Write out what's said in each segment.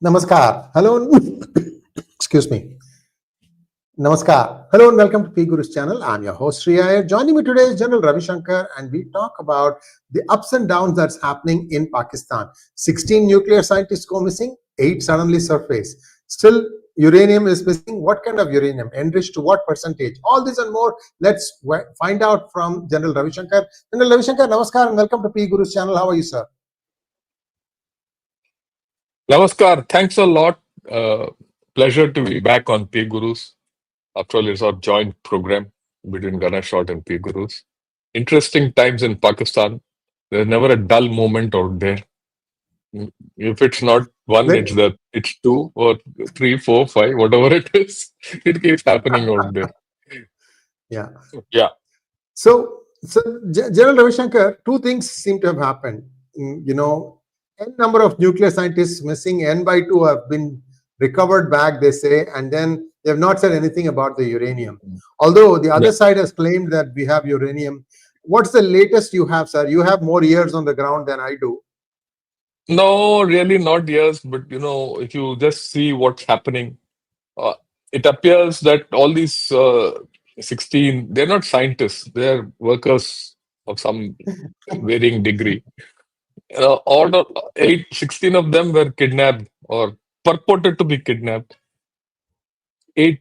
Namaskar. Hello. Excuse me. Namaskar. Hello and welcome to 𝗖𝗍𝗏 channel. I'm your host Sree Iyer. Joining me today is Gen Ravi Shankar, and we talk about the ups and downs that's happening in Pakistan. 16 nuclear scientists go missing, 8 suddenly surface. Still, uranium is missing. What kind of uranium? Enriched to what percentage? All this and more. Let's find out from General Ravi Shankar. General Ravi Shankar, Namaskar and welcome to 𝗖𝗍𝗏 channel. How are you, sir? Namaskar. Thanks a lot. Pleasure to be back on 𝗖𝗍𝗏. After all, it's our joint program between Ganeshot and 𝗖𝗍𝗏. Interesting times in Pakistan. There's never a dull moment out there. If it's not one, it's two or three, four, five, whatever it is. It keeps happening out there. Yeah. So General Ravi Shankar, two things seem to have happened. N number of nuclear scientists missing, N by 2 have been recovered back, they say, and then they have not said anything about the uranium. Although the other side has claimed that we have uranium. What's the latest you have, sir? You have more ears on the ground than I do. No, really not years, but if you just see what's happening, it appears that all these 16, they're not scientists, they're workers of some varying degree. All 16 of them were kidnapped or purported to be kidnapped. 8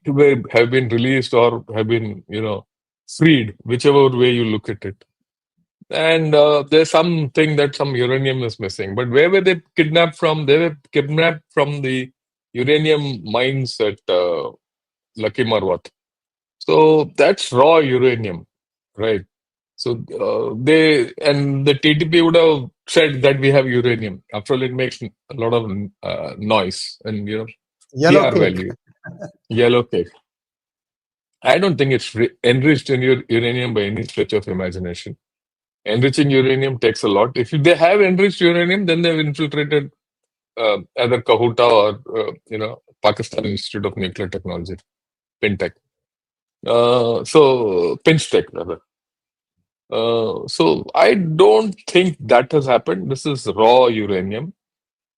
have been released or have been, freed, whichever way you look at it. And there's something that some uranium is missing. But where were they kidnapped from? They were kidnapped from the uranium mines at 𝗥𝗘𝗙𝗪𝗏. So that's raw uranium, right? So the TTP would have said that we have uranium. After all, it makes a lot of noise and Yellow PR value. Yellow cake. I don't think it's enriched in uranium by any stretch of imagination. Enriching uranium takes a lot. If they have enriched uranium, then they've infiltrated either Kahuta or Pakistan Institute of Nuclear Technology, PINTEC. PINSTEC rather. So I don't think that has happened. This is raw uranium,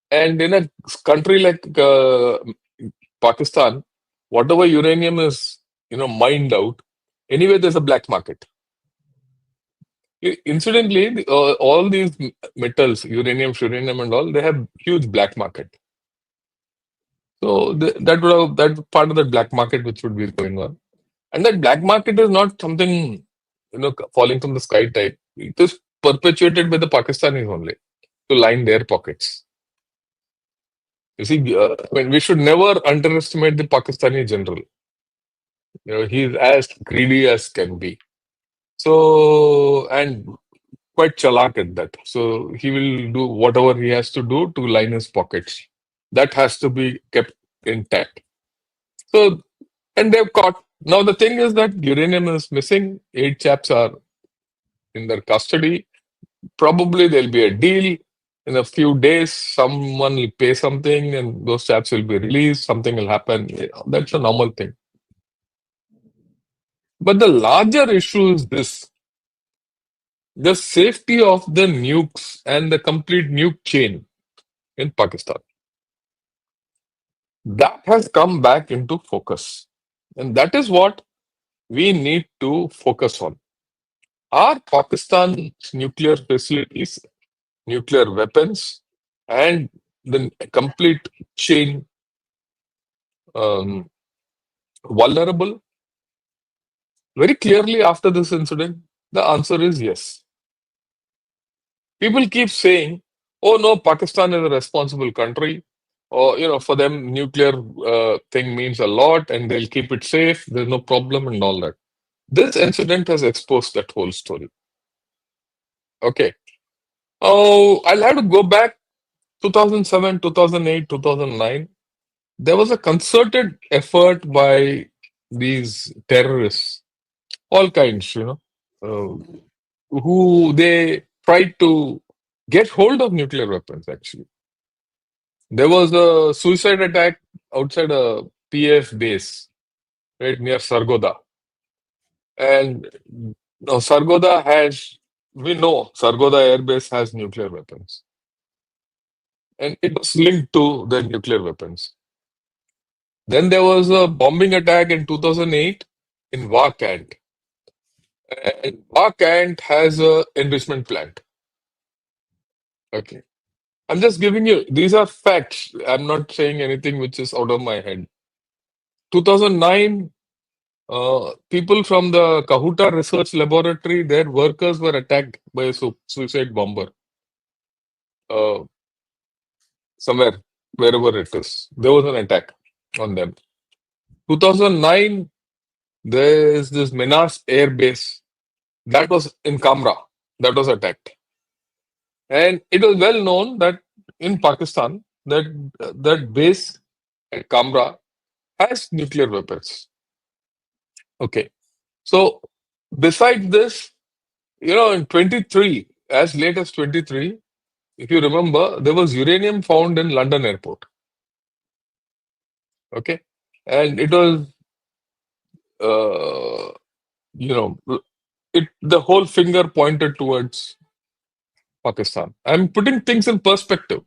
and in a country like Pakistan, whatever uranium is mined out, anyway there's a black market. Incidentally, all these metals, uranium, and all, they have huge black market. So that's part of the black market which would be going on, and that black market is not something falling from the sky type. It is perpetuated by the Pakistanis only to line their pockets. You see, we should never underestimate the Pakistani general. He's as greedy as can be. So, and quite chalak at that. So he will do whatever he has to do to line his pockets. That has to be kept intact. So, and they've caught. Now the thing is that uranium is missing. 8 chaps are in their custody. Probably there'll be a deal. In a few days, someone will pay something and those chaps will be released. Something will happen. That's a normal thing. But the larger issue is this. The safety of the nukes and the complete nuke chain in Pakistan. That has come back into focus. And that is what we need to focus on. Are Pakistan's nuclear facilities, nuclear weapons, and the complete chain vulnerable? Very clearly after this incident, the answer is yes. People keep saying, oh no, Pakistan is a responsible country. Or, for them, nuclear thing means a lot and they'll keep it safe. There's no problem and all that. This incident has exposed that whole story. Okay. Oh, I'll have to go back 2007, 2008, 2009. There was a concerted effort by these terrorists, all kinds, who they tried to get hold of nuclear weapons, actually. There was a suicide attack outside a PF base, right near Sargodha. And we know Sargodha Air Base has nuclear weapons. and it was linked to the nuclear weapons. Then there was a bombing attack in 2008 in 𝗤𝗏𝗏. And 𝗤𝗏𝗏 has a enrichment plant. Okay. I'm just giving you, these are facts. I'm not saying anything which is out of my head. 2009, people from the Kahuta Research Laboratory, their workers were attacked by a suicide bomber. Somewhere, wherever it is. There was an attack on them. 2009, there is this Menas Air Base. That was in Kamra. That was attacked. And it was well known that in Pakistan, that base at Kamra has nuclear weapons. Okay. So, besides this, in 23, as late as 23, if you remember, there was uranium found in London airport. Okay. And it was, the whole finger pointed towards Pakistan. I'm putting things in perspective.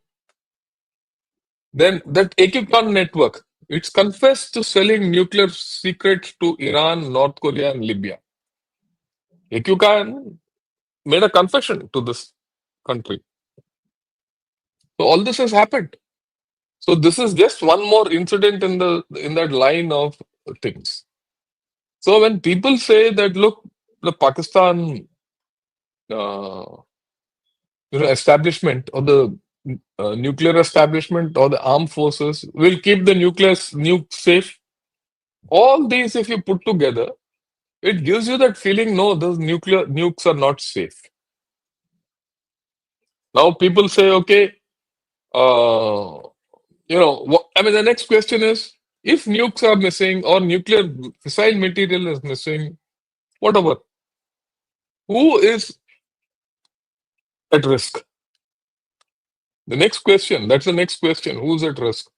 Then that 𝗥𝗡𝗙𝗏 network, it's confessed to selling nuclear secrets to Iran, North Korea, and Libya. 𝗥𝗡𝗙𝗏 made a confession to this country. So all this has happened. So this is just one more incident in that line of things. So when people say that, look, the Pakistan establishment or the nuclear establishment or the armed forces will keep the nuke safe. All these, if you put together, it gives you that feeling, no, those nukes are not safe. Now people say, okay, the next question is, if nukes are missing or nuclear fissile material is missing, whatever, who is at risk? That's the next question, who's at risk?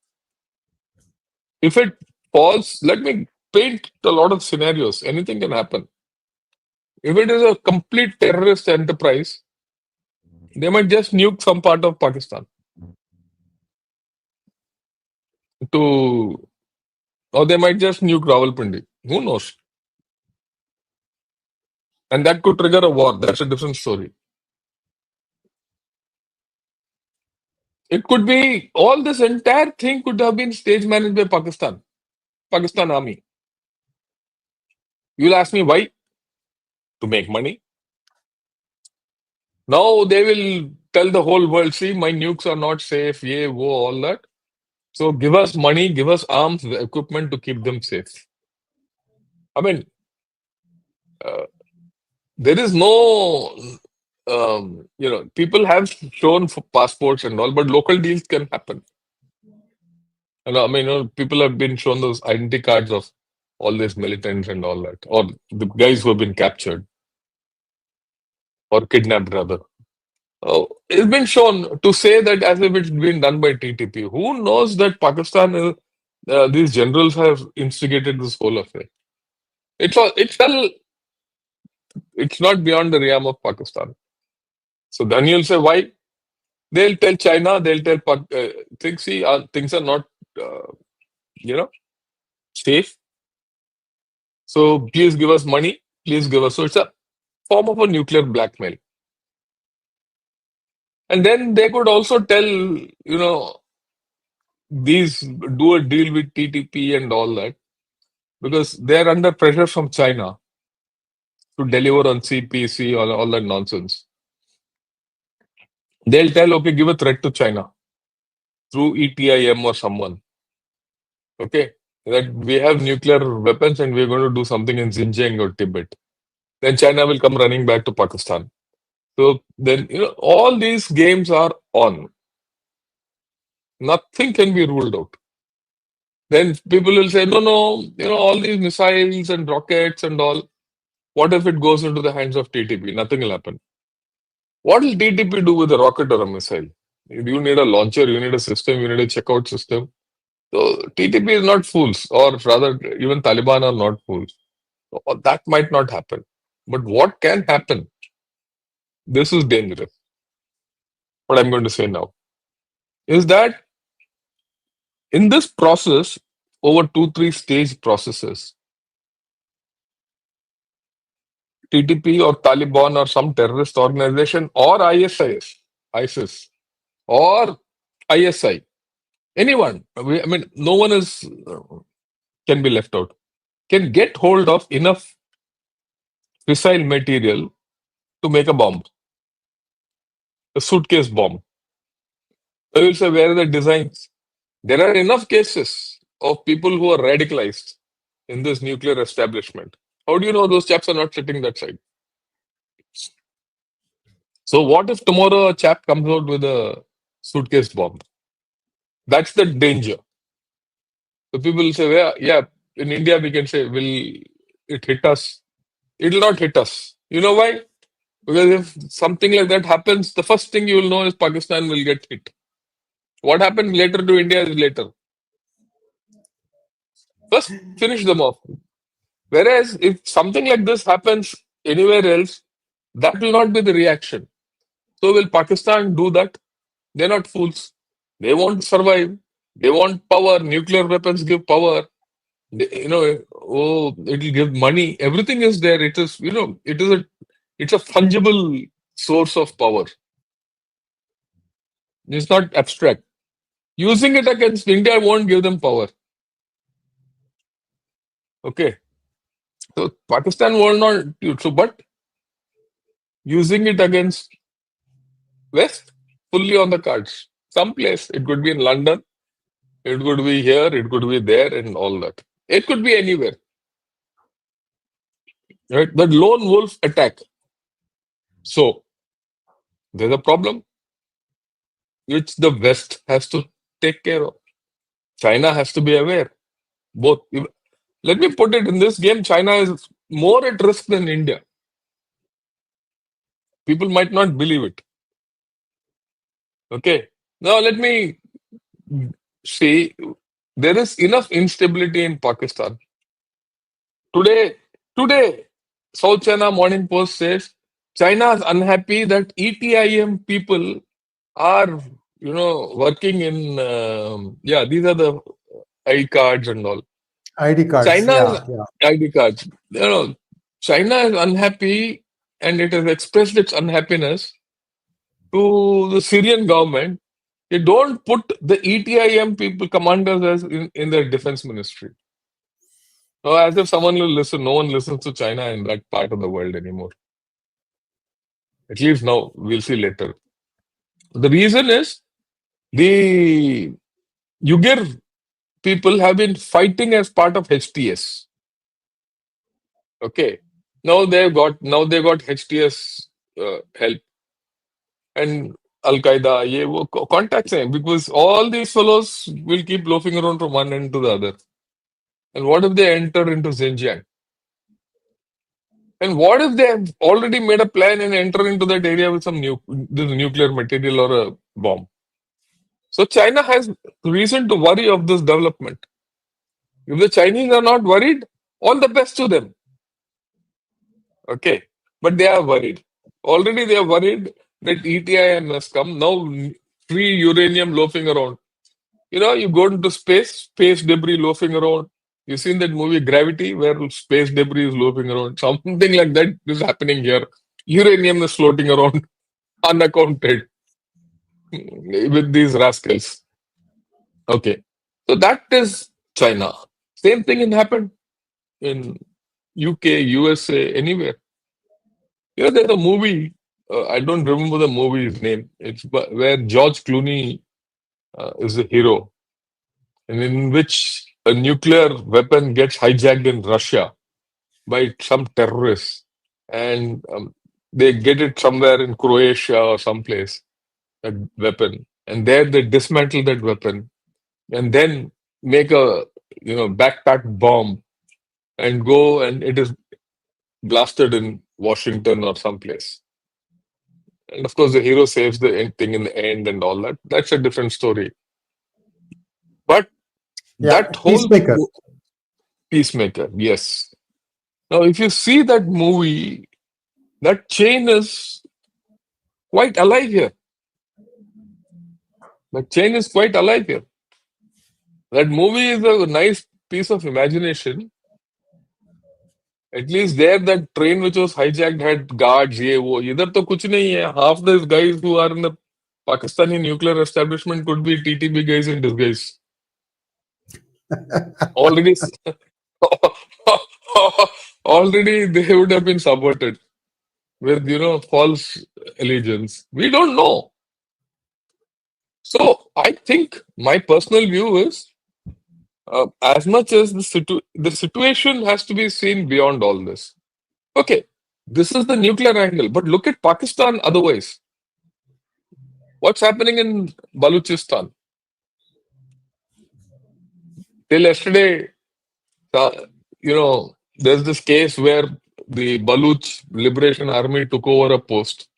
If it falls, let me paint a lot of scenarios. Anything can happen. If it is a complete terrorist enterprise, they might just nuke some part of Pakistan. Or they might just nuke Rawalpindi. Who knows? And that could trigger a war. That's a different story. It could be, all this entire thing could have been stage managed by Pakistan Army. You'll ask me why? To make money. Now they will tell the whole world, see, my nukes are not safe, all that. So give us money, give us arms, equipment to keep them safe. I mean, there is no, people have shown for passports and all, but local deals can happen. People have been shown those identity cards of all these militants and all that, or the guys who have been captured or kidnapped, rather. It's been shown to say that as if it's been done by TTP. Who knows that Pakistan, these generals have instigated this whole affair? It's not beyond the realm of Pakistan. So then you'll say, why? They'll tell China, they'll tell things are not, safe. So please give us money, please give us. So it's a form of a nuclear blackmail. And then they could also tell, these do a deal with TTP and all that, because they're under pressure from China to deliver on 𝗐𝗍, all that nonsense. They'll tell, okay, give a threat to China through ETIM or someone. Okay, that we have nuclear weapons and we're going to do something in Xinjiang or Tibet. Then China will come running back to Pakistan. So then, all these games are on. Nothing can be ruled out. Then people will say, no, all these missiles and rockets and all, what if it goes into the hands of TTP? Nothing will happen. What will TTP do with a rocket or a missile? You need a launcher, you need a system, you need a checkout system. So TTP is not fools, or rather, even Taliban are not fools. So that might not happen. But what can happen? This is dangerous. What I'm going to say now. is that in this process, over 2-3 stage processes, TTP or Taliban or some terrorist organization or ISIS or ISI, anyone, I mean, no one can be left out, can get hold of enough fissile material to make a bomb, a suitcase bomb. I will say, where are the designs? There are enough cases of people who are radicalized in this nuclear establishment. How do you know those chaps are not sitting that side? So what if tomorrow a chap comes out with a suitcase bomb? That's the danger. So people will say, well, yeah, in India we can say, will it hit us? It will not hit us. You know why? Because if something like that happens, the first thing you will know is Pakistan will get hit. What happens later to India is later. First, finish them off. Whereas if something like this happens anywhere else, that will not be the reaction. So will Pakistan do that? They're not fools. They want to survive. They want power. Nuclear weapons give power. It will give money. Everything is there. It is, it's a fungible source of power. It's not abstract. Using it against India won't give them power. Okay. So Pakistan will not. But using it against West, fully on the cards. Someplace. It could be in London. It could be here. It could be there, and all that. It could be anywhere. Right? The lone wolf attack. So there's a problem which the West has to take care of. China has to be aware. Both. Let me put it in this game, China is more at risk than India. People might not believe it. Okay. Now let me say there is enough instability in Pakistan. Today, South China Morning Post says China is unhappy that ETIM people are, working in, these are the ID cards and all. ID cards. China's Yeah. ID cards. China is unhappy and it has expressed its unhappiness to the Syrian government. They don't put the ETIM people, commanders, as in their defense ministry. So as if someone will listen, no one listens to China in that part of the world anymore. At least now, we'll see later. The reason is the Uyghur people have been fighting as part of HTS. Okay. Now they got HTS help and Al-Qaeda, contacts him, because all these fellows will keep loafing around from one end to the other. And what if they enter into Xinjiang? And what if they have already made a plan and enter into that area with some nuclear material or a bomb? So China has reason to worry of this development. If the Chinese are not worried, all the best to them. Okay. But they are worried. Already they are worried that ETIM has come. Now free uranium loafing around. You go into space debris loafing around. You've seen that movie Gravity, where space debris is loafing around. Something like that is happening here. Uranium is floating around unaccounted with these rascals. Okay. So that is China. Same thing can happen in UK, USA, anywhere. There's a movie, I don't remember the movie's name. It's where George Clooney is the hero, and in which a nuclear weapon gets hijacked in Russia by some terrorists, and they get it somewhere in Croatia or someplace, that weapon, and there they dismantle that weapon, and then make a backpack bomb, and go, and it is blasted in Washington or someplace. And of course, the hero saves the thing in the end and all that. That's a different story. But that whole Peacemaker, yes. Now, if you see that movie, that chain is quite alive here. But chain is quite alive here. That movie is a nice piece of imagination. At least there, that train which was hijacked had guards, ye wo. Idhar to kuch nahi hai. Half the guys who are in the Pakistani nuclear establishment could be TTP guys in disguise. Already, already they would have been subverted with, false allegiance. We don't know. So I think my personal view is, as much as the situation has to be seen beyond all this. Okay, this is the nuclear angle, but look at Pakistan otherwise. What's happening in Balochistan? Till yesterday, there's this case where the Baloch Liberation Army took over a post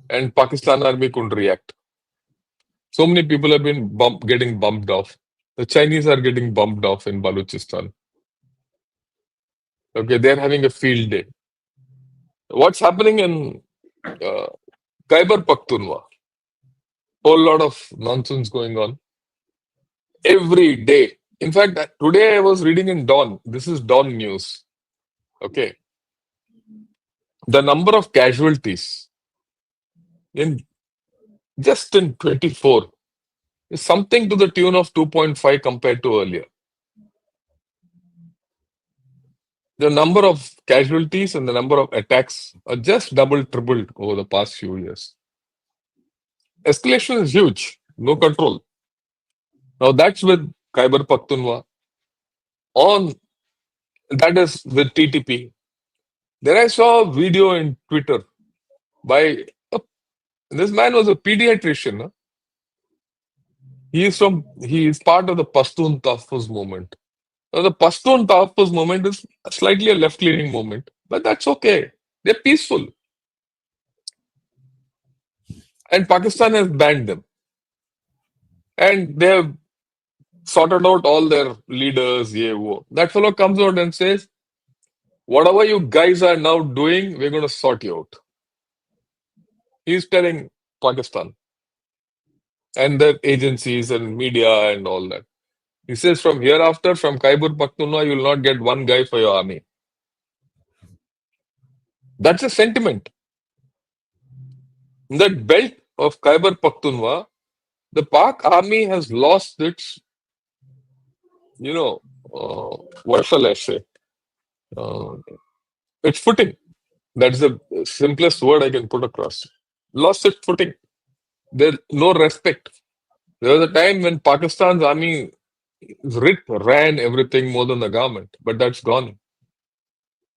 and Pakistan Army couldn't react. So many people have been getting bumped off. The Chinese are getting bumped off in Balochistan. Okay, they're having a field day. What's happening in Khyber Pakhtunkhwa? Whole lot of nonsense going on. Every day. In fact, today I was reading in Dawn. This is Dawn News. Okay. The number of casualties just in 24 is something to the tune of 2.5 compared to earlier. The number of casualties and the number of attacks are just tripled over the past few years. Escalation is huge, no control. Now that's with Khyber Pakhtunkhwa. That is with TTP. Then I saw a video in Twitter by this man was a pediatrician. Huh? He is part of the Pashtun 𝗪𝗪𝗪 movement. Now, the Pashtun 𝗪𝗪𝗪 movement is slightly a left-leaning movement, but that's okay. They're peaceful. And Pakistan has banned them. And they have sorted out all their leaders. That fellow comes out and says, whatever you guys are now doing, we're going to sort you out. He's telling Pakistan and their agencies and media and all that. He says, from hereafter, from Khyber Pakhtunkhwa, you will not get one guy for your army. That's a sentiment. In that belt of Khyber Pakhtunkhwa, the Pak army has lost its, what shall I say? Its footing. That's the simplest word I can put across. Lost its footing. There's no respect. There was a time when Pakistan's army ran everything more than the government, but that's gone.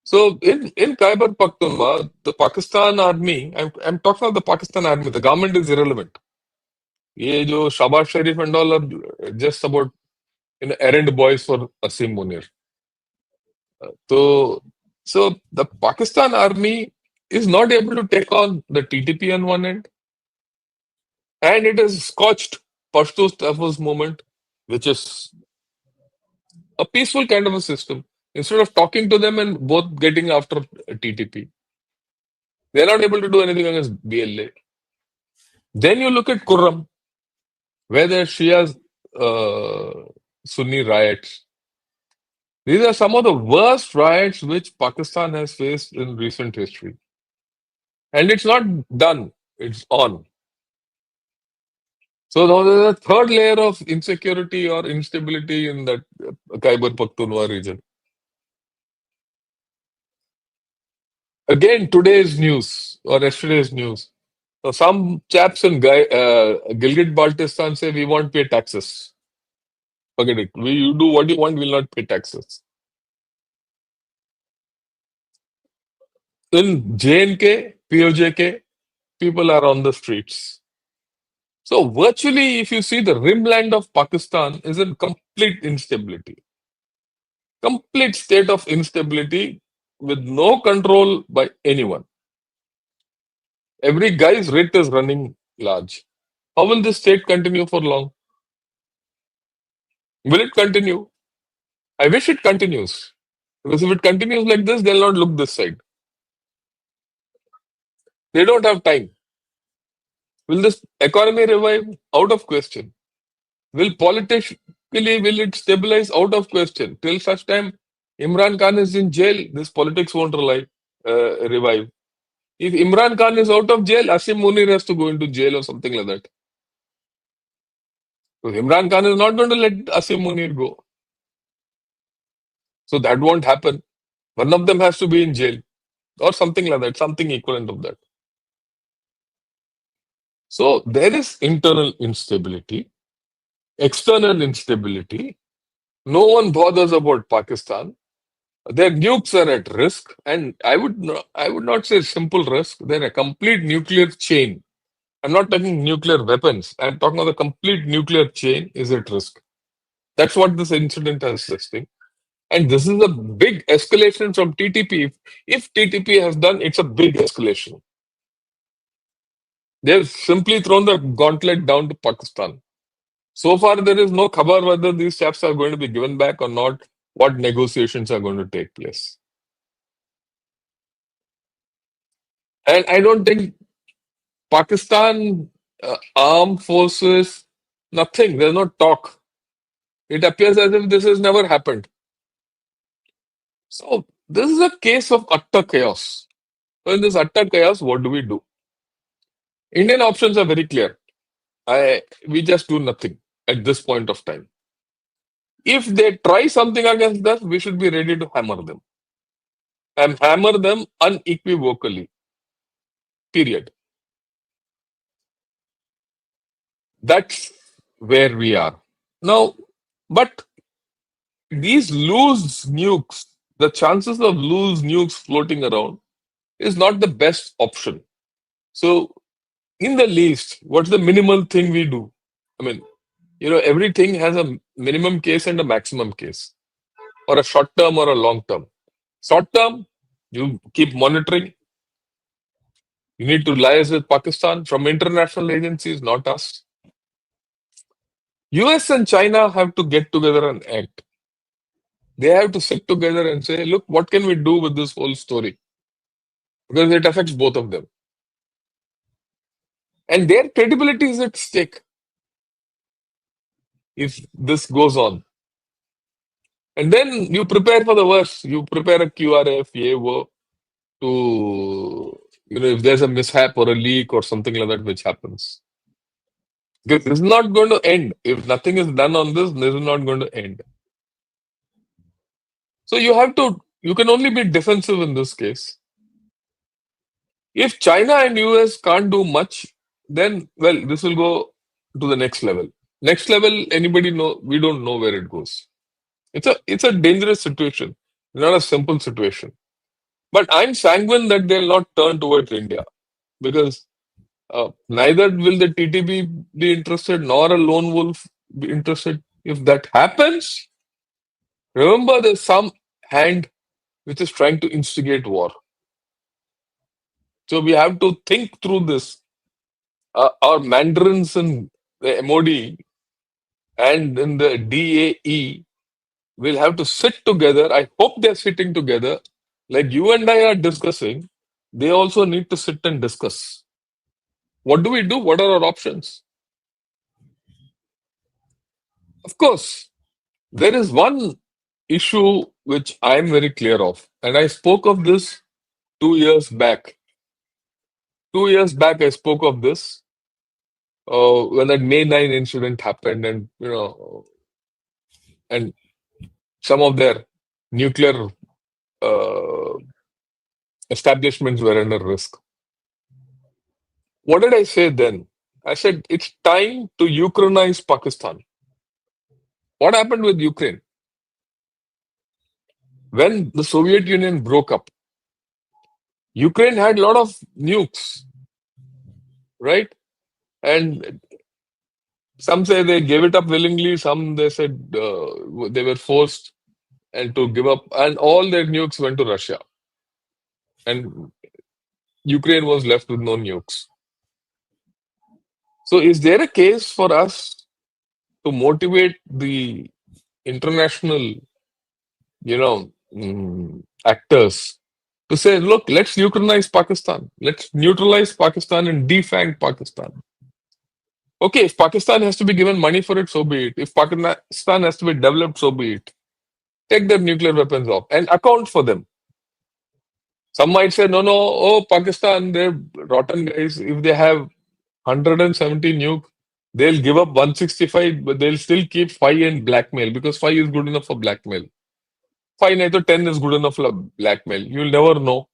So in Khyber Pakhtunkhwa, the Pakistan army, I'm talking about the Pakistan army, the government is irrelevant. Ye jo Shahbaz Sharif and all are just about errand boys for Asim Munir. So the Pakistan army is not able to take on the TTP on one end, and it has scotched Pashtun 𝗪𝗪𝗪 movement, which is a peaceful kind of a system. Instead of talking to them and both getting after TTP, they're not able to do anything against BLA. Then you look at Kurram, where there are Shias Sunni riots. These are some of the worst riots which Pakistan has faced in recent history. And it's not done, it's on. So now there's a third layer of insecurity or instability in that Khyber Pakhtunkhwa region. Again, today's news or yesterday's news. So some chaps in Gilgit-Baltistan say we won't pay taxes. Forget it. You do what you want, we'll not pay taxes. In JNK, POJK, people are on the streets. So virtually, if you see, the rimland of Pakistan is in complete instability. Complete state of instability with no control by anyone. Every guy's writ is running large. How will this state continue for long? Will it continue? I wish it continues. Because if it continues like this, they'll not look this side. They don't have time. Will this economy revive? Out of question. Will politically, will it stabilize? Out of question. Till such time Imran Khan is in jail, this politics won't revive. If Imran Khan is out of jail, Asim Munir has to go into jail or something like that. So Imran Khan is not going to let Asim Munir go. So that won't happen. One of them has to be in jail or something like that, something equivalent of that. So there is internal instability, external instability. No one bothers about Pakistan. Their nukes are at risk, and I would not say simple risk. They're a complete nuclear chain. I'm not talking nuclear weapons. I'm talking of the complete nuclear chain is at risk. That's what this incident has testing. And this is a big escalation from TTP. If TTP has done, it's a big escalation. They've simply thrown the gauntlet down to Pakistan. So far, there is no khabar whether these chaps are going to be given back or not, what negotiations are going to take place. And I don't think Pakistan armed forces, nothing, there's no talk. It appears as if this has never happened. So this is a case of utter chaos. So in this utter chaos, what do we do? Indian options are very clear. We just do nothing at this point of time. If they try something against us, we should be ready to hammer them. And hammer them unequivocally. Period. That's where we are. Now, but these loose nukes, the chances of loose nukes floating around is not the best option. So, in the least, what's the minimal thing we do? I mean, everything has a minimum case and a maximum case, or a short term or a long term. Short term, you keep monitoring. You need to liaise with Pakistan from international agencies, not us. US and China have to get together and act. They have to sit together and say, look, what can we do with this whole story? Because it affects both of them. And their credibility is at stake if this goes on. And then you prepare for the worst. You prepare a QRF, 𝗍𝗧 to, if there's a mishap or a leak or something like that which happens. Because this is not going to end. If nothing is done on this is not going to end. So you can only be defensive in this case. If China and US can't do much, then, well, this will go to the next level. Next level, anybody know? We don't know where it goes. It's a dangerous situation, not a simple situation. But I'm sanguine that they'll not turn towards India because neither will the TTP be interested nor a lone wolf be interested. If that happens, remember there's some hand which is trying to instigate war. So we have to think through this. Our mandarins in the MOD and in the DAE will have to sit together. I hope they're sitting together. Like you and I are discussing, they also need to sit and discuss. What do we do? What are our options? Of course, there is one issue which I'm very clear of. And I spoke of this 2 years back. 2 years back, I spoke of this when that May 9 incident happened and, and some of their nuclear establishments were under risk. What did I say then? I said, it's time to Ukrainize Pakistan. What happened with Ukraine? When the Soviet Union broke up, Ukraine had a lot of nukes, right? And some say they gave it up willingly, some they said they were forced and to give up, and all their nukes went to Russia. And Ukraine was left with no nukes. So is there a case for us to motivate the international, actors to say, look, let's Ukrainize Pakistan. Let's neutralize Pakistan and defang Pakistan. Okay, if Pakistan has to be given money for it, so be it. If Pakistan has to be developed, so be it. Take their nuclear weapons off and account for them. Some might say, no, oh, Pakistan, they're rotten guys. If they have 170 nuke, they'll give up 165, but they'll still keep 5 and blackmail because 5 is good enough for blackmail. 5 nahi to 10 is good enough for blackmail. You'll never know.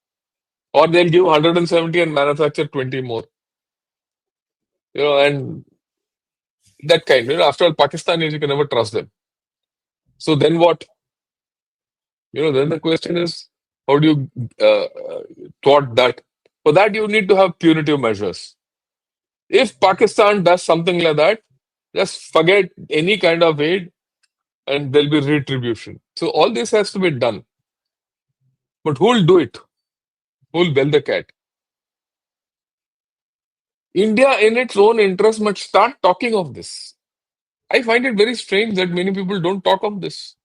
Or they'll give 170 and manufacture 20 more. And that kind. After all, Pakistanis, you can never trust them. So then what? Then the question is, how do you thwart that? For that, you need to have punitive measures. If Pakistan does something like that, just forget any kind of aid and there'll be retribution. So all this has to be done. But who will do it? Who will bell the cat? India, in its own interest, must start talking of this. I find it very strange that many people don't talk of this.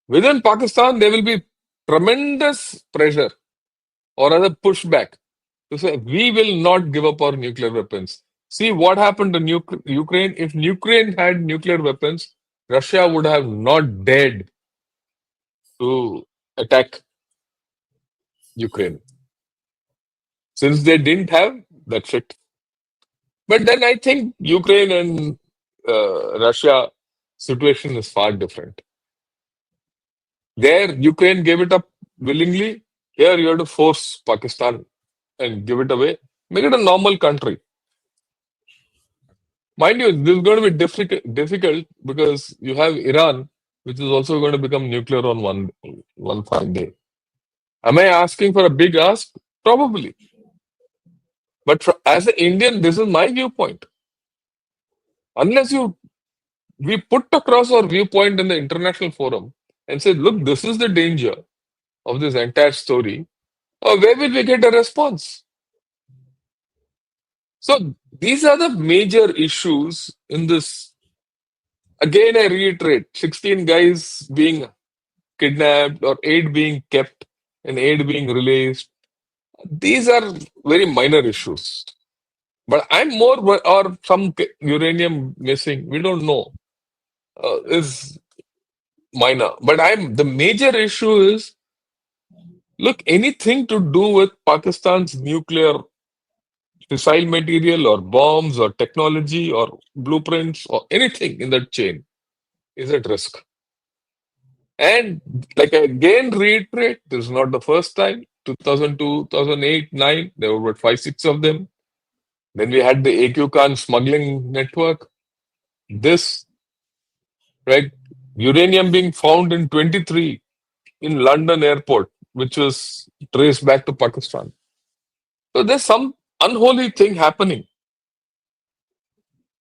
Within Pakistan, there will be tremendous pressure or other pushback to say, we will not give up our nuclear weapons. See what happened to Ukraine. If Ukraine had nuclear weapons, Russia would have not dared to attack Ukraine. Since they didn't have, that's it. But then I think Ukraine and Russia situation is far different. There, Ukraine gave it up willingly. Here, you have to force Pakistan and give it away. Make it a normal country. Mind you, this is going to be difficult because you have Iran, which is also going to become nuclear on one fine day. Am I asking for a big ask? Probably. But as an Indian, this is my viewpoint. Unless we put across our viewpoint in the international forum and say, look, this is the danger of this entire story, where will we get a response? So these are the major issues in this. Again, I reiterate, 16 guys being kidnapped or 8 being kept and 8 being released. These are very minor issues. But I'm more, or some uranium missing, we don't know, is minor. But the major issue is, look, anything to do with Pakistan's nuclear fissile material or bombs or technology or blueprints or anything in that chain is at risk. And like I again reiterate, this is not the first time. 2002, 2008, 2009, there were about 5, 6 of them. Then we had the A.Q. Khan smuggling network. This, right, uranium being found in 23 in London airport, which was traced back to Pakistan. So there's some unholy thing happening.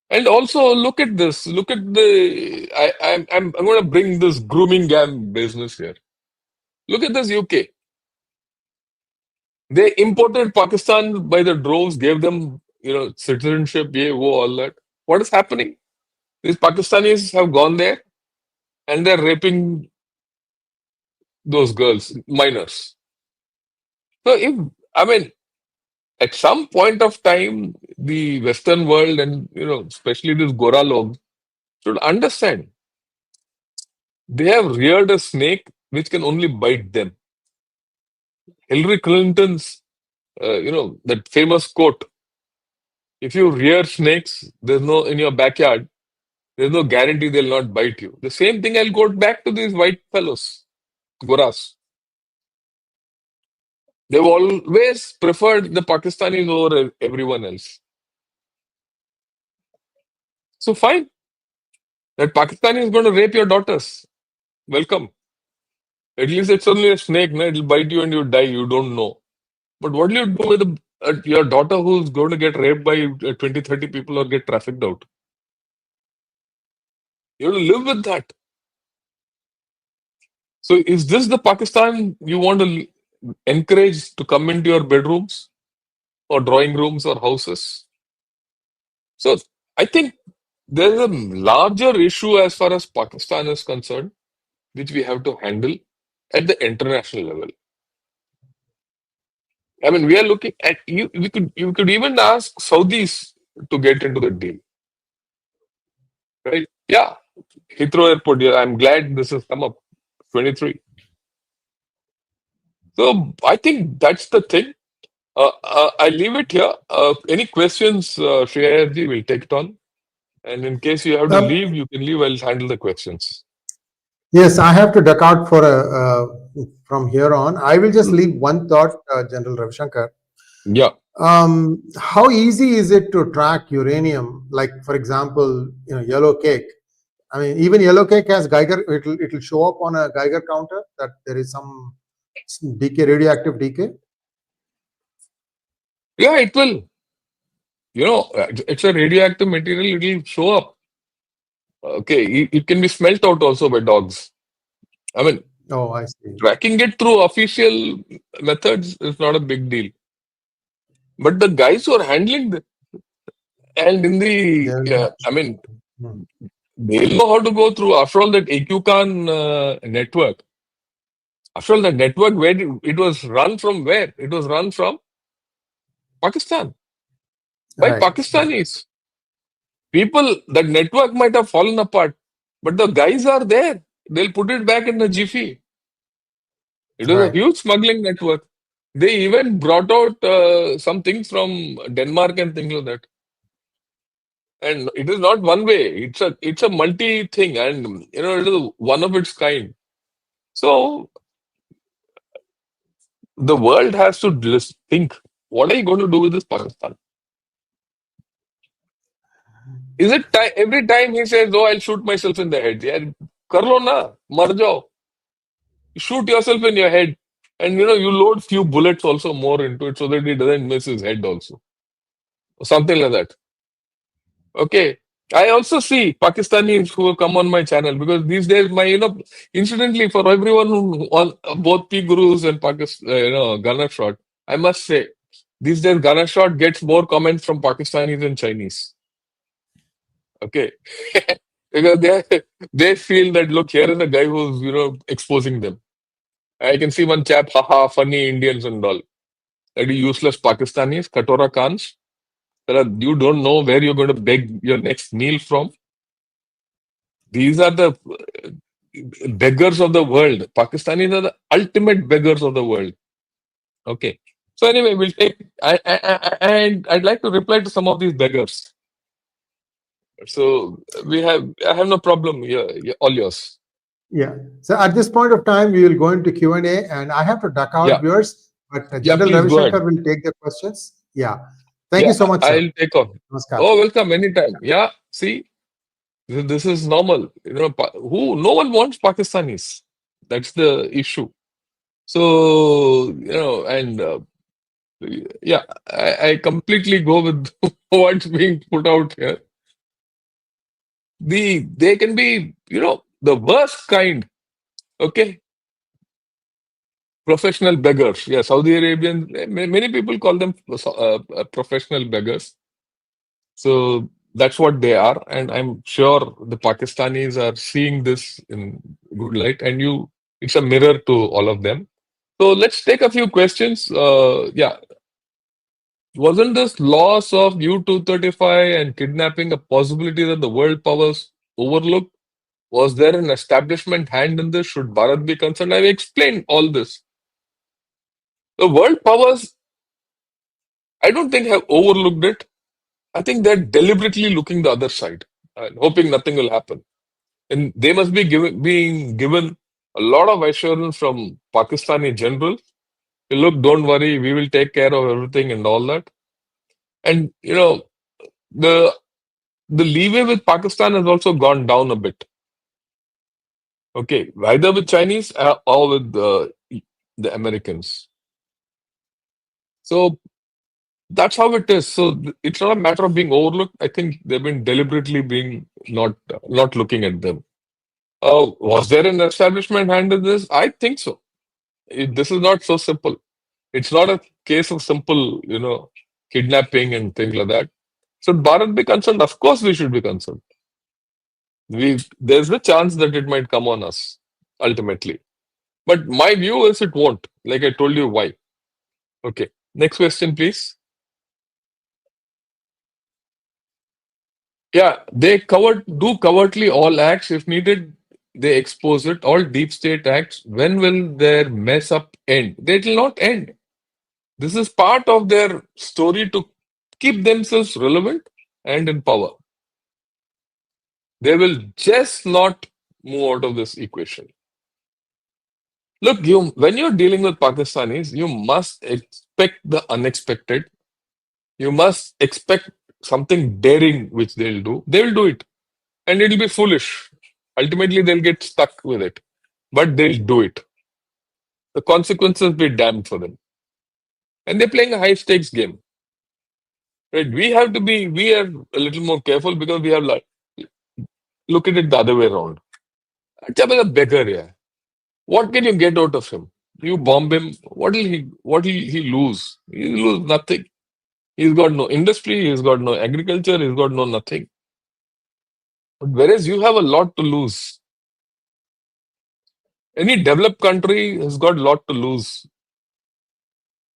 And also look at this. Look at I'm going to bring this grooming gang business here. Look at this UK. They imported Pakistan by the droves, gave them citizenship, all that. What is happening? These Pakistanis have gone there and they're raping those girls, minors. So at some point of time, the Western world and especially this Gora log should understand they have reared a snake which can only bite them. Hillary Clinton's, that famous quote: "If you rear snakes, in your backyard, there's no guarantee they'll not bite you." The same thing I'll go back to these white fellows, Goras. They've always preferred the Pakistanis over everyone else. So fine. That Pakistani is going to rape your daughters. Welcome. At least it's only a snake, no? It'll bite you and you die. You don't know. But what do you do with your daughter who's going to get raped by 20, 30 people or get trafficked out? You have to live with that. So is this the Pakistan you want to encourage to come into your bedrooms or drawing rooms or houses? So I think there's a larger issue as far as Pakistan is concerned, which we have to handle at the international level. I mean, we are looking at you. You could even ask Saudis to get into the deal, right? Yeah, Heathrow Airport. Yeah, I'm glad this has come up. 23. So I think that's the thing. I leave it here. Any questions, Sree Iyer ji, will take it on. And in case you have to Uh, leave, you can leave. I'll handle the questions. yes, I have to duck out for from here on. I will just leave one thought, General Ravi Shankar. Yeah. How easy is it to track uranium? Like, for example, yellow cake. I mean, even yellow cake has Geiger. It'll show up on a Geiger counter that there is some decay, radioactive decay. Yeah, it will. It's a radioactive material. It will show up. Okay, it can be smelt out also by dogs. I mean, Oh, I see. tracking it through official methods is not a big deal. But the guys who are handling the and in the, I mean, Hmm. they know how to go through. After all, that 𝗥𝗘𝗙𝗘𝗏 network. After all, that network, it was run from where? It was run from Pakistan by Right. Pakistanis. People, that network might have fallen apart, but the guys are there. They'll put it back in the jiffy. It was a Right. huge smuggling network. They even brought out some things from Denmark and things like that. And it is not one way. It's a multi thing, and it is one of its kind. So the world has to think: what are you going to do with this Pakistan? Is it every time he says, "Oh, I'll shoot myself in the head"? Yeah, kar lo na, mar jao. Shoot yourself in your head, and you load few bullets also more into it so that he doesn't miss his head also, or something like that. Okay. I also see Pakistanis who come on my channel because these days incidentally for everyone who on both P Gurus and Pakistan, Gunner Shot, I must say these days Gunner Shot gets more comments from Pakistanis than Chinese. Okay. Because they feel that look, here is a guy who's exposing them. I can see one chap, haha, funny Indians and all. That useless Pakistanis, Katora Khans. You don't know where you're going to beg your next meal from. These are the beggars of the world. Pakistanis are the ultimate beggars of the world. Okay. So anyway, we'll take. And I'd like to reply to some of these beggars. So I have no problem. Yeah, all yours. Yeah. So at this point of time, we will go into Q&A, and I have to duck out, Yeah. viewers. But Yeah, General please Ravi go ahead. Shankar will take the questions. Yeah. Thank you so much, sir. I'll take off. Namaskar. Oh, welcome anytime. Yeah. See, this is normal. No one wants Pakistanis. That's the issue. So and yeah, I completely go with what's being put out here. They can be the worst kind. Okay, professional beggars. Yeah, Saudi Arabian. Many people call them professional beggars. So that's what they are, and I'm sure the Pakistanis are seeing this in good light, and it's a mirror to all of them. So let's take a few questions. Yeah. Wasn't this loss of U235 and kidnapping a possibility that the world powers overlooked? Was there an establishment hand in this? Should Bharat be concerned? I've explained all this. The world powers, I don't think, have overlooked it. I think they're deliberately looking the other side and hoping nothing will happen. And they must be being given a lot of assurance from Pakistani generals. Look, don't worry, we will take care of everything and all that. And the leeway with Pakistan has also gone down a bit. Okay, either with Chinese or with the Americans. So that's how it is. So it's not a matter of being overlooked. I think they've been deliberately being not looking at them. Was there an establishment hand in this? I think so. This is not so simple. It's not a case of simple, kidnapping and things like that. Should Bharat be concerned? Of course, we should be concerned. There's a chance that it might come on us ultimately. But my view is it won't. Like I told you why. Okay. Next question, please. Yeah, they do covertly all acts. If needed, they expose it. All deep state acts. When will their mess up end? They will not end. This is part of their story to keep themselves relevant and in power. They will just not move out of this equation. Look, when you're dealing with Pakistanis, you must expect the unexpected. You must expect something daring, which they'll do. They will do it. And it'll be foolish. Ultimately, they'll get stuck with it. But they'll do it. The consequences be damned for them. And they're playing a high stakes game. Right? We are a little more careful because we have look at it the other way around. Achha, is a beggar, yeah. What can you get out of him? You bomb him, what will he lose? He'll lose nothing. He's got no industry, he's got no agriculture, he's got no nothing. But whereas you have a lot to lose. Any developed country has got a lot to lose.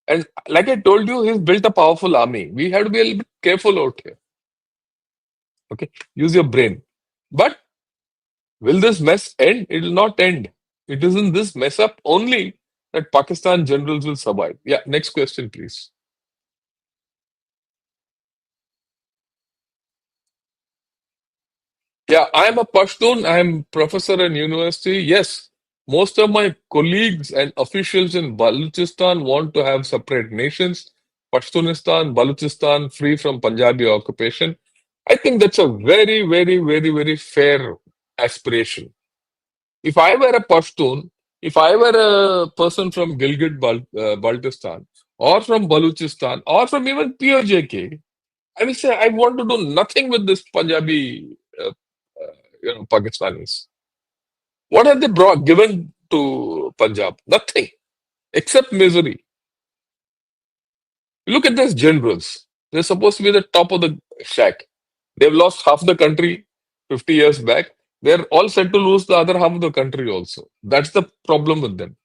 And like I told you, he's built a powerful army. We have to be a little bit careful out here. Okay, use your brain. But will this mess end? It will not end. It is in this mess up only that Pakistan generals will survive. Yeah, next question, please. Yeah, I am a Pashtun. I am professor in university. Yes, most of my colleagues and officials in Balochistan want to have separate nations. Pashtunistan, Balochistan, free from Punjabi occupation. I think that's a very, very, very, very fair aspiration. If I were a Pashtun, if I were a person from Baltistan, or from Balochistan, or from even POJK, I will say I want to do nothing with this Punjabi Pakistanis. What have they given to Punjab? Nothing, except misery. Look at these generals. They're supposed to be the top of the shack. They've lost half the country 50 years back. They're all set to lose the other half of the country also. That's the problem with them.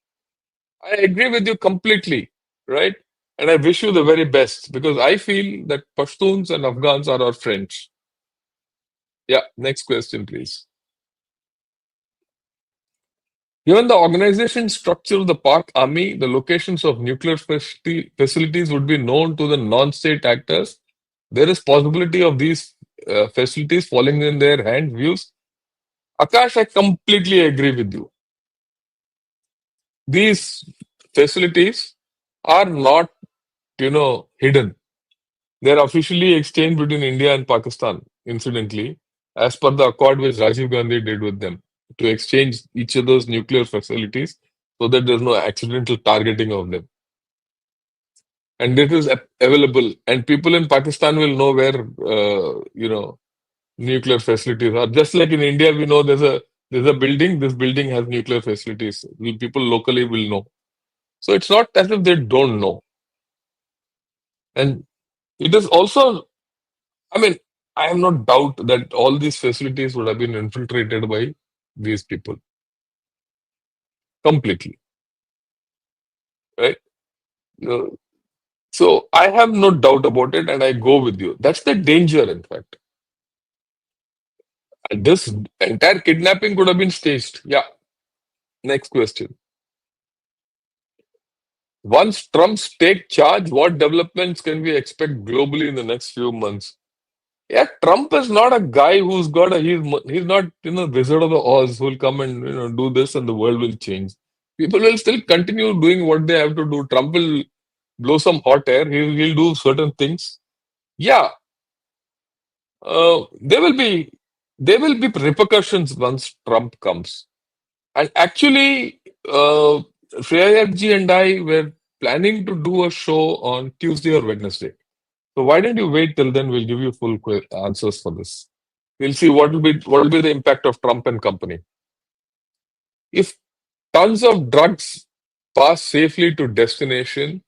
I agree with you completely, right? And I wish you the very best because I feel that Pashtuns and Afghans are our friends. Yeah, next question, please. Given the organization structure of the Pak Army, the locations of nuclear facilities would be known to the non-state actors. There is possibility of these facilities falling in their hands. Views. Akash, I completely agree with you. These facilities are not, hidden. They are officially exchanged between India and Pakistan, incidentally, as per the accord which Rajiv Gandhi did with them to exchange each other's nuclear facilities so that there's no accidental targeting of them. And it is available, and people in Pakistan will know where, nuclear facilities are. Just like in India, we know there's a building, this building has nuclear facilities. People locally will know. So it's not as if they don't know. And it is also, I have no doubt that all these facilities would have been infiltrated by these people. Completely. Right? So I have no doubt about it and I go with you. That's the danger, in fact. And this entire kidnapping could have been staged. Yeah. Next question. Once Trump's take charge, what developments can we expect globally in the next few months? Yeah, Trump is not a guy who's got he's not, Wizard of the Oz who'll come and, do this and the world will change. People will still continue doing what they have to do. Trump will blow some hot air. He'll do certain things. Yeah. There will be repercussions once Trump comes. And actually, Sree Iyer and I were planning to do a show on Tuesday or Wednesday. So why don't you wait till then? We'll give you full answers for this. We'll see what will be the impact of Trump and company. If tons of drugs pass safely to destination,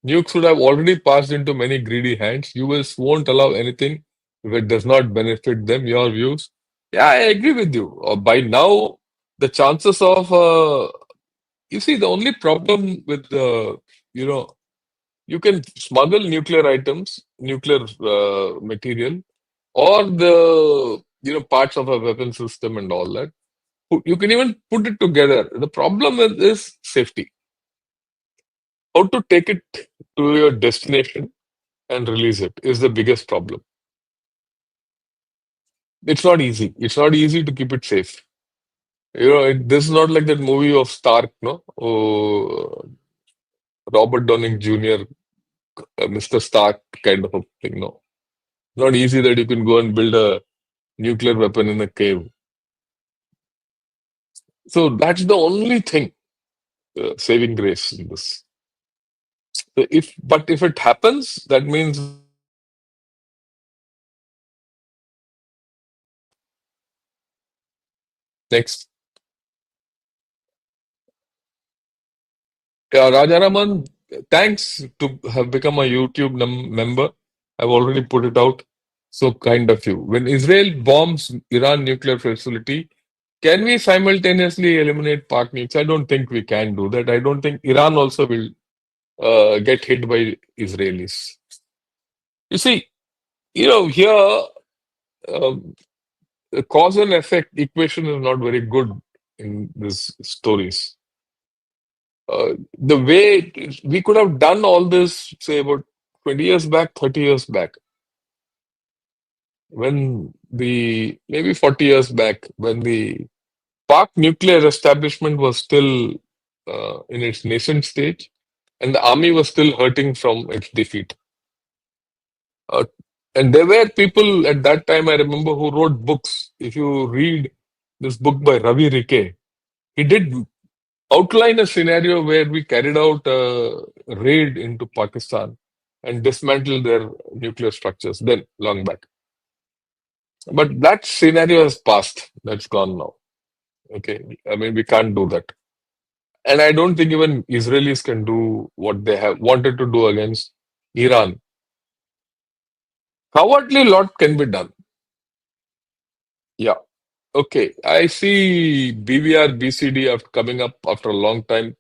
nukes would have already passed into many greedy hands. US won't allow anything if it does not benefit them. Your views? Yeah, I agree with you. By now, the chances of you see, the only problem with you can smuggle nuclear items, nuclear material, or the parts of a weapon system and all that. You can even put it together. The problem is safety. How to take it to your destination and release it is the biggest problem. It's not easy. It's not easy to keep it safe. This is not like that movie of Stark, no? Oh, Robert Downey Jr., Mr. Stark kind of a thing, no? Not easy that you can go and build a nuclear weapon in a cave. So that's the only thing, saving grace in this. So but if it happens, that means next. Rajaraman, thanks to have become a YouTube member. I've already put it out. So kind of you. When Israel bombs Iran nuclear facility, can we simultaneously eliminate Pak nukes? I don't think we can do that. I don't think Iran also will get hit by Israelis. You see, here the cause and effect equation is not very good in these stories. The way we could have done all this, say about 20 years back, 30 years back, maybe 40 years back, when the Pak nuclear establishment was still in its nascent stage, and the army was still hurting from its defeat. And there were people at that time, I remember, who wrote books. If you read this book by Ravi Shankar, he did outline a scenario where we carried out a raid into Pakistan and dismantled their nuclear structures then, long back. But that scenario has passed. That's gone now. Okay. I mean, we can't do that. And I don't think even Israelis can do what they have wanted to do against Iran. Cowardly lot can be done. Yeah. Okay. I see BVR BCD coming up after a long time.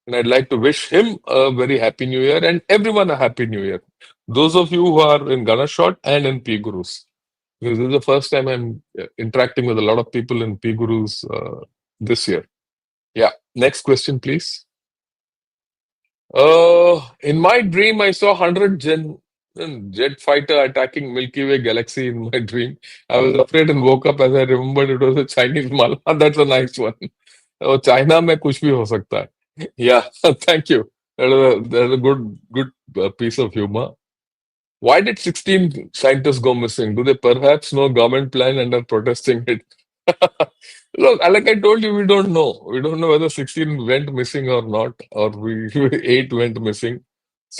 And I'd like to wish him a very happy new year and everyone a happy new year. Those of you who are in Ganashot and in P Gurus. Because this is the first time I'm interacting with a lot of people in P Gurus this year. Yeah. Next question, please. In my dream, I saw 100 jet fighter attacking Milky Way galaxy in my dream. I was afraid and woke up as I remembered it was a Chinese mala. That's a nice one. Oh, China में कुछ भी हो सकता है. Yeah, thank you. That's a good piece of humor. Why did 16 scientists go missing? Do they perhaps know government plan and are protesting it? Look, like I told you, we don't know. We don't know whether 16 went missing or not, or 8 went missing.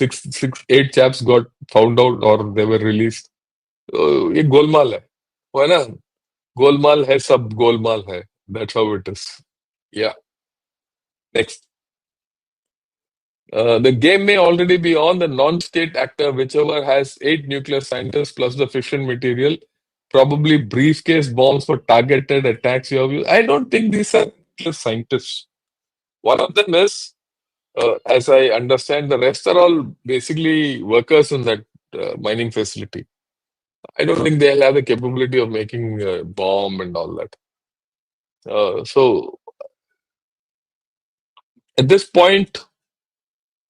8 chaps got found out or they were released. ये गोलमाल है, है ना? गोलमाल है, सब गोलमाल है. That's how it is. Yeah. Next. The game may already be on. The non-state actor, whichever has 8 nuclear scientists plus the fission material, probably briefcase bombs for targeted attacks. I don't think these are nuclear scientists. One of them is, as I understand, the rest are all basically workers in that mining facility. I don't think they'll have the capability of making a bomb and all that. So at this point,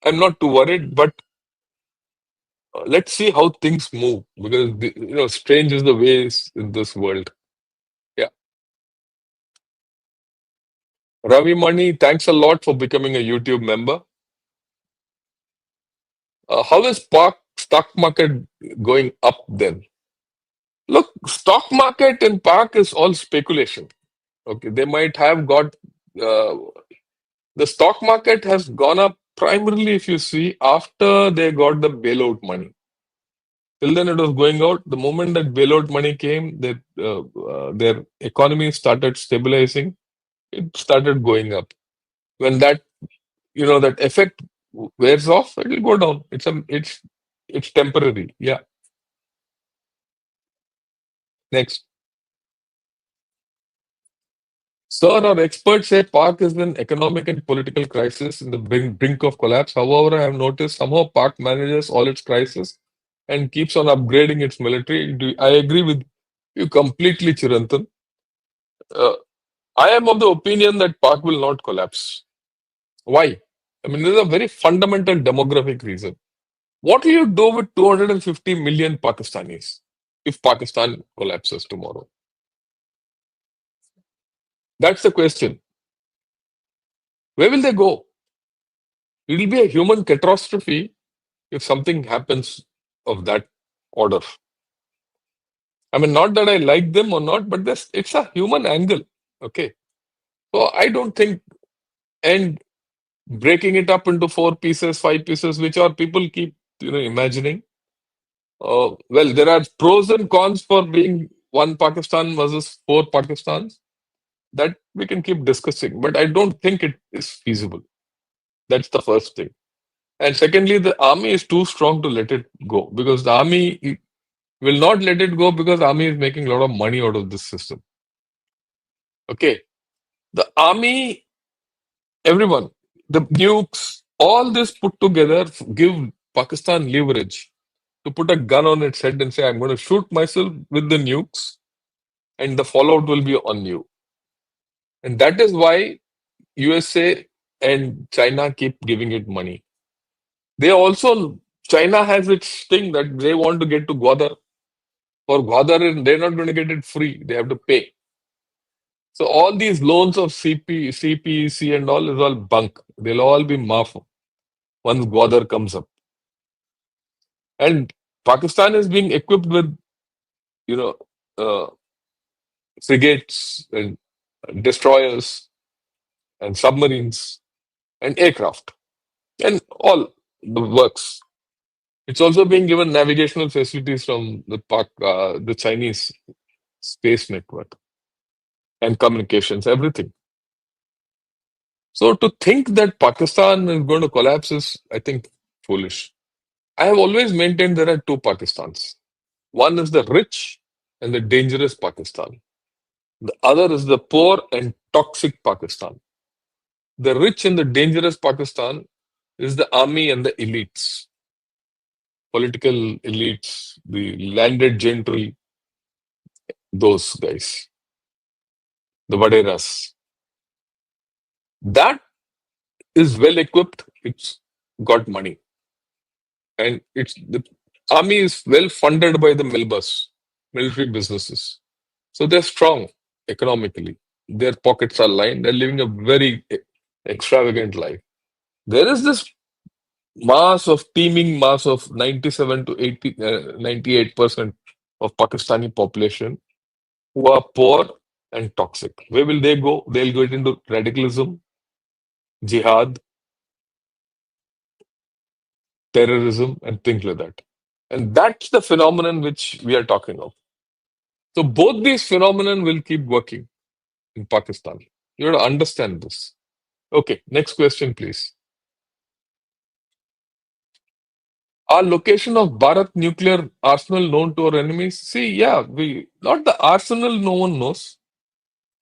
I'm not too worried, but let's see how things move, because strange is the ways in this world. Yeah. Ravi Mani, thanks a lot for becoming a YouTube member. How is stock market going up then? Look, stock market in Pak is all speculation. Okay, they might have got the stock market has gone up primarily, if you see, after they got the bailout money. Till then, it was going out. The moment that bailout money came, their economy started stabilizing. It started going up. When that effect wears off, it will go down. It's temporary. Yeah. Next. Sir, our experts say Pak is in economic and political crisis in the brink of collapse. However, I have noticed somehow Pak manages all its crisis and keeps on upgrading its military. I agree with you completely, Chirantan. Uh, I am of the opinion that Pak will not collapse. Why? I mean, there's a very fundamental demographic reason. What will you do with 250 million Pakistanis if Pakistan collapses tomorrow? That's the question. Where will they go? It will be a human catastrophe if something happens of that order. I mean, not that I like them or not, but it's a human angle. Okay. So I don't think, and breaking it up into 4 pieces, 5 pieces, which are people keep imagining. Well, there are pros and cons for being one Pakistan versus 4 Pakistans. That we can keep discussing, but I don't think it is feasible. That's the first thing. And secondly, the army is too strong to let it go, because the army will not let it go, because army is making a lot of money out of this system. Okay. The army, everyone, the nukes, all this put together give Pakistan leverage to put a gun on its head and say, I'm going to shoot myself with the nukes and the fallout will be on you. And that is why USA and China keep giving it money. China has its thing that they want to get to Gwadar. For Gwadar, they're not going to get it free. They have to pay. So all these loans of CPEC and all is all bunk. They'll all be maaf once Gwadar comes up. And Pakistan is being equipped with, uh, frigates and destroyers and submarines and aircraft and all the works. It's also being given navigational facilities from the Chinese space network and communications, everything. So to think that Pakistan is going to collapse is, I think, foolish. I have always maintained there are 2 Pakistans. One is the rich and the dangerous Pakistan. The other is the poor and toxic Pakistan. The rich and the dangerous Pakistan is the army and the elites, political elites, the landed gentry, those guys, the Vaderas. That is well equipped, it's got money. And the army is well funded by the Milbus, military businesses. So they're strong economically. Their pockets are lined. They're living a very extravagant life. There is this teeming mass of 97 to 98% of Pakistani population who are poor and toxic. Where will they go? They'll get into radicalism, jihad, terrorism, and things like that. And that's the phenomenon which we are talking of. So both these phenomenon will keep working in Pakistan. You have to understand this. Okay, next question, please. Are location of Bharat nuclear arsenal known to our enemies? See, yeah, not the arsenal no one knows,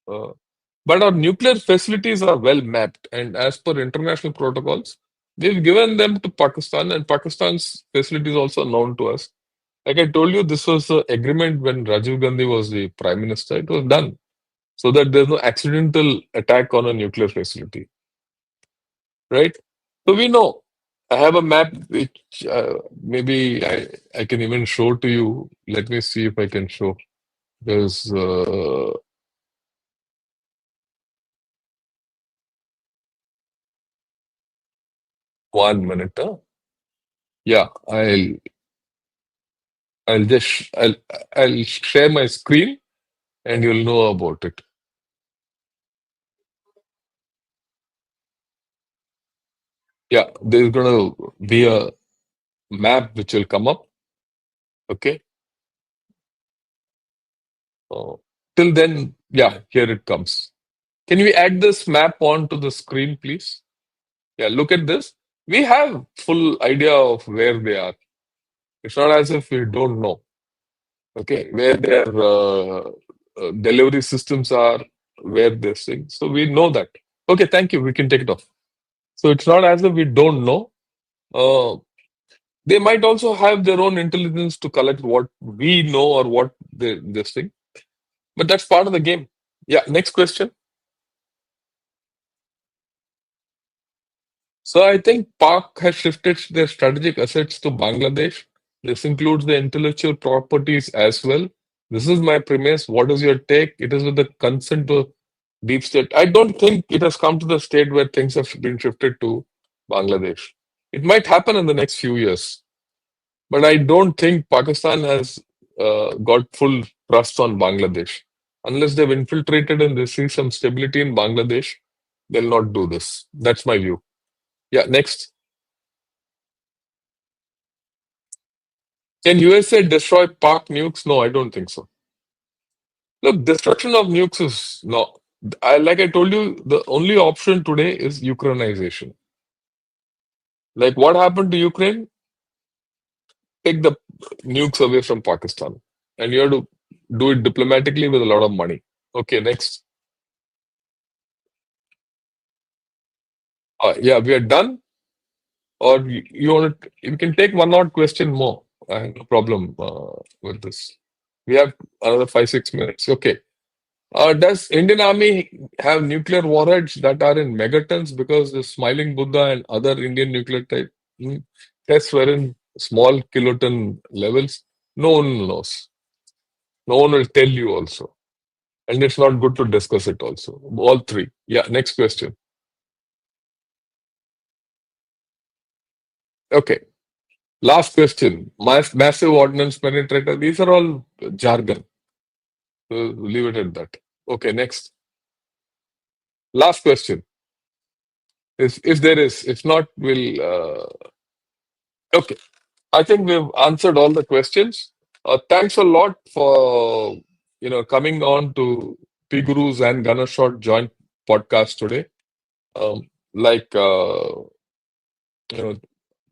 but our nuclear facilities are well mapped, and as per international protocols, we've given them to Pakistan, and Pakistan's facilities also known to us. Like I told you, this was the agreement when Rajiv Gandhi was the prime minister. It was done so that there's no accidental attack on a nuclear facility, right? So we know. I have a map which maybe I can even show to you. Let me see if I can show. There's 1 minute. Huh? Yeah, I'll share my screen and you'll know about it. Yeah, there's going to be a map which will come up. Okay. Till then, yeah, here it comes. Can we add this map onto the screen, please? Yeah, look at this. We have full idea of where they are. It's not as if we don't know. Okay, where their delivery systems are, where this thing. So we know that. Okay, thank you. We can take it off. So it's not as if we don't know. They might also have their own intelligence to collect what we know or what this thing. But that's part of the game. Yeah, next question. So I think Pak has shifted their strategic assets to Bangladesh. This includes the intellectual properties as well. This is my premise. What is your take? It is with the consent of deep state. I don't think it has come to the state where things have been shifted to Bangladesh. It might happen in the next few years. But I don't think Pakistan has got full trust on Bangladesh. Unless they've infiltrated and they see some stability in Bangladesh, they'll not do this. That's my view. Yeah, next. Can USA destroy Pak nukes? No, I don't think so. Look, destruction of nukes is no. Like I told you, the only option today is Ukrainization. Like what happened to Ukraine? Take the nukes away from Pakistan. And you have to do it diplomatically with a lot of money. Okay, next. Yeah, we are done. Or you want to, you can take one odd question more. I have no problem with this. We have another 5-6 minutes. Okay. Does Indian Army have nuclear warheads that are in megatons? Because the Smiling Buddha and other Indian nuclear type tests were in small kiloton levels. No one knows. No one will tell you also. And it's not good to discuss it also. All three. Yeah, next question. Okay. Last question. Massive ordnance penetrator. These are all jargon. So leave it at that. Okay, next. Last question. If there is, if not, we'll. Okay. I think we've answered all the questions. Thanks a lot for coming on to 𝗖𝗏 and 𝗏𝗏𝗏 joint podcast today. Like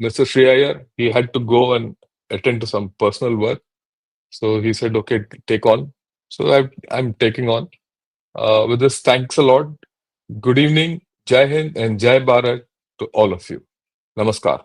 Mr. Sree Iyer, he had to go and attend to some personal work. So he said, okay, take on. So I'm taking on. With this, thanks a lot. Good evening, Jai Hind and Jai Bharat to all of you. Namaskar.